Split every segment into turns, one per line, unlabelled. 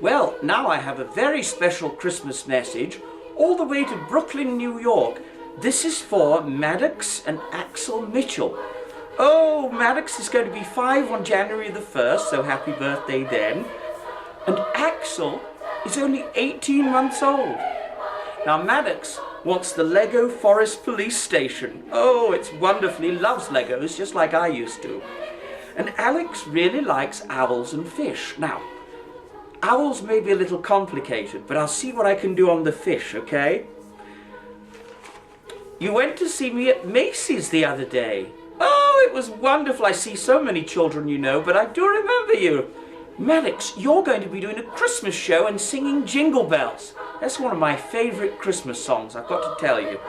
Well, now I have a very special Christmas message all the way to Brooklyn, New York. This is for Maddox and Axel Mitchell. Oh, Maddox is going to be 5 on January the 1st, so happy birthday then. And Axel is only 18 months old. Now, Maddox wants the Lego Forest Police Station. Oh, it's wonderful. He loves Legos, just like I used to. And Alex really likes owls and fish. Now, owls may be a little complicated, but I'll see what I can do on the fish, okay? You went to see me at Macy's the other day. Oh, it was wonderful. I see so many children you know, but I do remember you. Maddox, you're going to be doing a Christmas show and singing Jingle Bells. That's one of my favourite Christmas songs, I've got to tell you.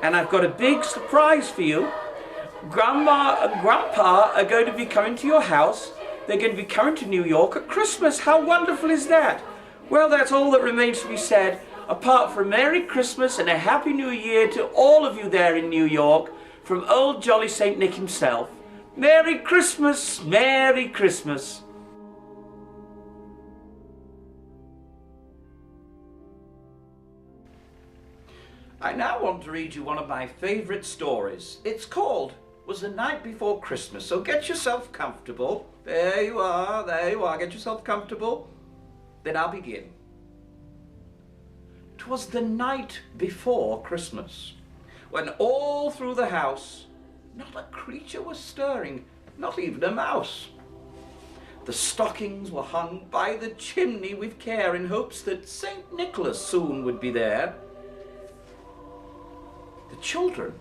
And I've got a big surprise for you. Grandma and Grandpa are going to be coming to your house. They're going to be coming to New York at Christmas. How wonderful is that? Well, that's all that remains to be said, apart from Merry Christmas and a Happy New Year to all of you there in New York, from old Jolly St. Nick himself. Merry Christmas, Merry Christmas. I now want to read you one of my favourite stories. It's called Was the Night Before Christmas, so get yourself comfortable. There you are, get yourself comfortable. Then I'll begin. 'Twas the night before Christmas, when all through the house not a creature was stirring, not even a mouse. The stockings were hung by the chimney with care in hopes that St. Nicholas soon would be there. The children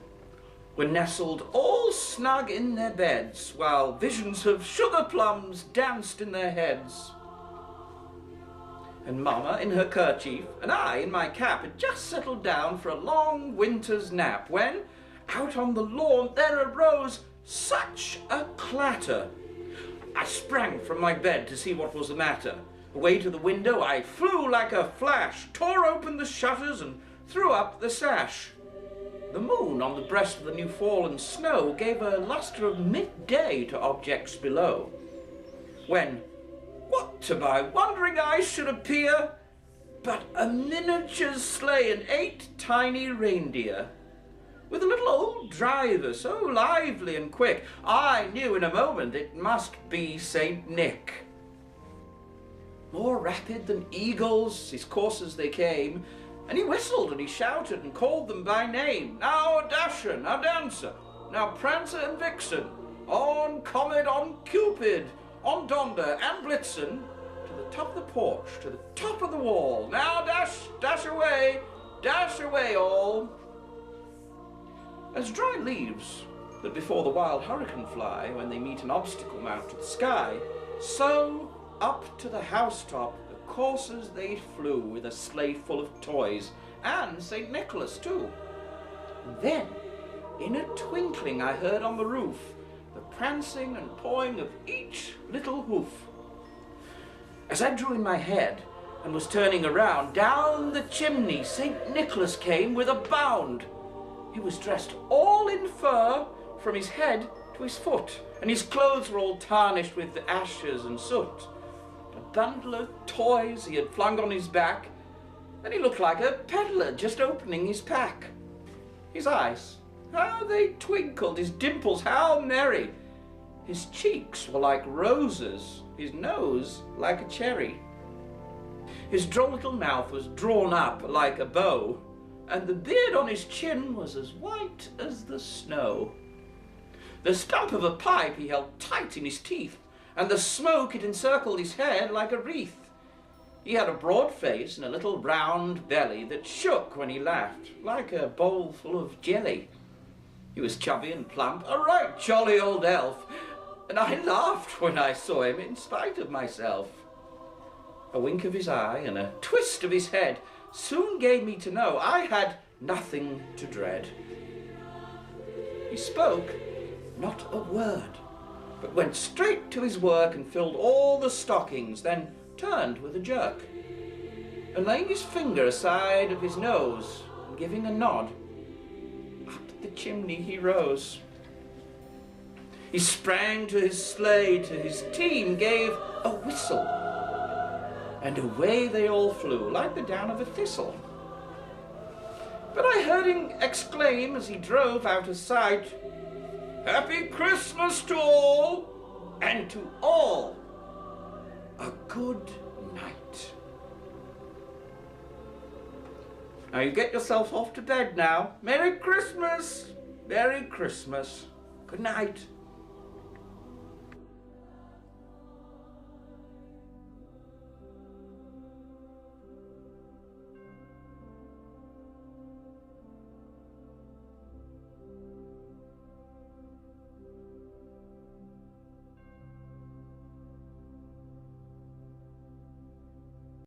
were nestled all snug in their beds, while visions of sugar plums danced in their heads. And Mama in her kerchief, and I in my cap, had just settled down for a long winter's nap, when, out on the lawn, there arose such a clatter. I sprang from my bed to see what was the matter. Away to the window I flew like a flash, tore open the shutters and threw up the sash. The moon on the breast of the new fallen snow gave a lustre of midday to objects below, when, what to my wondering eyes should appear but a miniature sleigh and 8 tiny reindeer, with a little old driver so lively and quick, I knew in a moment it must be St. Nick. More rapid than eagles his coursers they came, and he whistled and he shouted and called them by name. Now Dasher, now Dancer, now Prancer and Vixen, on Comet, on Cupid, on Donder and Blitzen, to the top of the porch, to the top of the wall. Now dash away all. As dry leaves that before the wild hurricane fly when they meet an obstacle mount to the sky, so up to the housetop the coursers they flew with a sleigh full of toys, and St. Nicholas too. And then, in a twinkling I heard on the roof the prancing and pawing of each little hoof. As I drew in my head and was turning around, down the chimney St. Nicholas came with a bound. He was dressed all in fur from his head to his foot, and his clothes were all tarnished with ashes and soot. A bundle of toys he had flung on his back, and he looked like a peddler just opening his pack. His eyes, how they twinkled, his dimples, how merry. His cheeks were like roses, his nose like a cherry. His droll little mouth was drawn up like a bow, and the beard on his chin was as white as the snow. The stump of a pipe he held tight in his teeth, and the smoke it encircled his head like a wreath. He had a broad face and a little round belly that shook when he laughed, like a bowl full of jelly. He was chubby and plump, a right jolly old elf, and I laughed when I saw him in spite of myself. A wink of his eye and a twist of his head soon gave me to know I had nothing to dread. He spoke not a word, but went straight to his work and filled all the stockings, then turned with a jerk, and laying his finger aside of his nose and giving a nod, up the chimney he rose. He sprang to his sleigh, to his team gave a whistle, and away they all flew like the down of a thistle. But I heard him exclaim as he drove out of sight, "Happy Christmas to all, and to all a good night." Now you get yourself off to bed now. Merry Christmas! Merry Christmas. Good night.